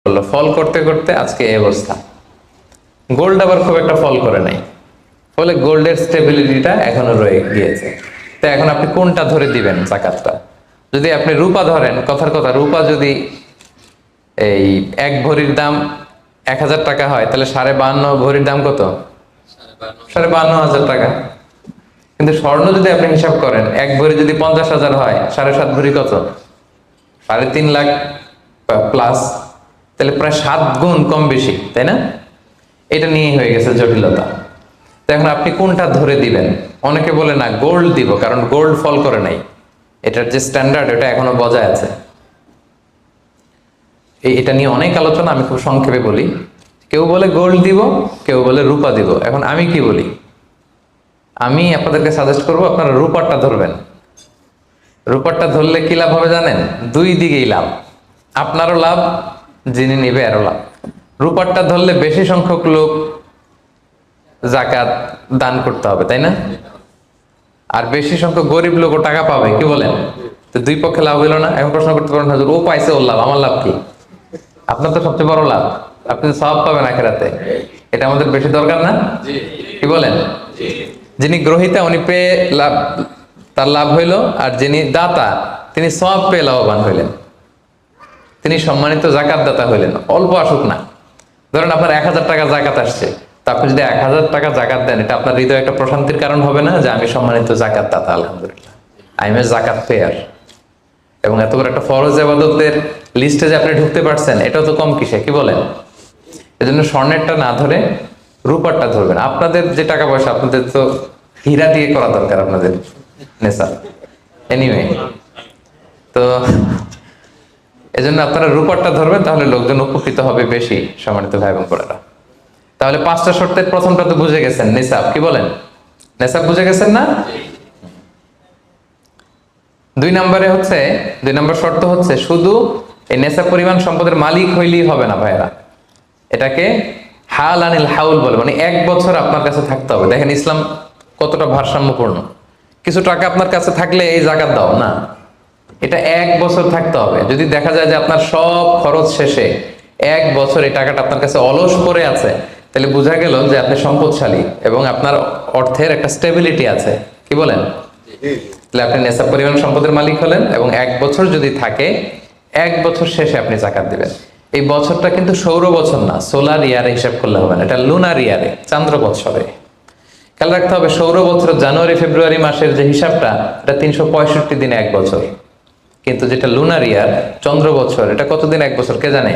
করলো, ফল করতে করতে আজকে এই অবস্থা। গোল্ড আবার খুব একটা ফল করে নাই, ফলে গোল্ডের স্টেবিলিটিটা এখনো রয়ে গিয়েছে। তো এখন আপনি কোনটা ধরে দিবেন জাকাতটা? যদি আপনি রূপা ধরেন, কথার কথা, রূপা যদি এই 1 ভরির দাম 1000 টাকা হয়, তাহলে 52.5 ভরির দাম কত? 52,500 টাকা। কিন্তু স্বর্ণ যদি আপনি হিসাব করেন, 1 ভরি যদি 50,000 হয়, 7.5 ভরি কত? 3.5 লাখ প্লাস, তাহলে প্রায় 7 গুণ কম বেশি, তাই না? এটা নিয়ে হয়ে গেছে জটিলতা। তো এখন আপনি কোনটা ধরে দিবেন? অনেকে বলে না গোল্ড দিব, কারণ গোল্ড ফল করে নাই, এটার যে স্ট্যান্ডার্ড এটা এখনো বজায় আছে। এটা নিয়ে অনেক আলোচনা, আমি খুব সংক্ষেপে বলি। কেউ বলে গোল্ড দিব, কেউ বলে রূপা দিব। এখন আমি কি বলি? আমি আপনাদেরকে সাজেস্ট করব আপনারা রূপারটা ধরবেন। রূপারটা ধরলে কি লাভ হবে জানেন? 2 দিকেই লাভ, আপনারও লাভ, যিনি নিবে আরও লাভ। রূপারটা ধরলে বেশি সংখ্যক লোক জাকাত দান করতে হবে, তাই না? আর বেশি সংখ্যক গরিব লোকও টাকা পাবে, কি বলেন? তো 2 পক্ষে লাভ হইল না? এখন প্রশ্ন করতে পারেন, হুজুর ও পাইছে ওর লাভ, আমার লাভ কি? আপনার তো সবচেয়ে বড় লাভ, আপনি তো সওয়াব পাবেন আখিরাতে। এটা আমাদের বেশি দরকার না? কি বলেন? যিনি গ্রহীতা উনি পেয়ে লাভ, তার লাভ হইল, আর যিনি দাতা তিনি সওয়াব পেয়ে লাভবান হইলেন, তিনি সম্মানিত জাকাত দাতা হইলেন। অল্প আসুক না, ধরেন আপনার 1000 টাকা জাকাত আসছে, তা আপনি যদি 1000 টাকা জাকাত দেন, এটা আপনার হৃদয়ে একটা প্রশান্তির কারণ হবে না? যে আমি সম্মানিত জাকাত দাতা, আলহামদুলিল্লাহ, আই এম এ জাকাত পেয়ার। এবং এত বড় একটা ফরজ ইবাদতের লিস্টে যে আপনি ঢুকতে পারছেন, এটাও তো কম কিসে, কি বলেন? এজন্য স্বর্ণেরটা না ধরে রূপারটা ধরবেন। আপনাদের যে টাকা পয়সা, আপনাদের তো হীরা দিয়ে করা দরকার আপনাদের নেশা। এনিওয়ে, তো এজন্য আপনারা রূপারটা ধরবেন, তাহলে লোকজন উপকৃত হবে বেশি, সম্মানিত ভাই এবং বোনেরা। তাহলে 5টা শর্তের প্রথমটা তো বুঝে গেছেন, নিসাব, কি বলেন? নিসাব বুঝে গেছেন না? 2 নম্বর শর্ত হচ্ছে শুধু এই নেশাব পরিমাণ সম্পদের মালিক হইলেই হবে না ভাইরা, এটাকে হাল আনিল হাউল বলে, মানে 1 বছর আপনার কাছে থাকতে হবে। দেখেন ইসলাম কতটা ভারসাম্যপূর্ণ। কিছু টাকা আপনার কাছে থাকলে এই জাকাত দাও না, এটা 1 বছর থাকতে হবে। যদি দেখা যায় যে আপনার সব খরচ শেষে 1 বছর এই টাকাটা আপনার কাছে অলস পড়ে আছে, তাহলে বোঝা গেল যে আপনি সম্পদশালী এবং আপনার অর্থের একটা স্টেবিলিটি আছে, কি বলেন? তাহলে আপনি নেশাব পরিমাণ সম্পদের মালিক হলেন, এবং 1 বছর যদি থাকে, 1 বছর শেষে আপনি জাকাত দিবেন। এই বছরটা কিন্তু সৌর বছর না, সোলার ইয়ারে হিসাব করলে হবে না, এটা লুনার ইয়ারে, চান্দ্র বৎসরে। খেয়াল রাখতে হবে, সৌর বছর জানুয়ারি ফেব্রুয়ারি মাসের যে হিসাবটা, এটা 365 দিনে 1 বছর। কিন্তু যেটা লুনার ইয়ার, চন্দ্র বছর, এটা কতদিন 1 বছর কে জানে?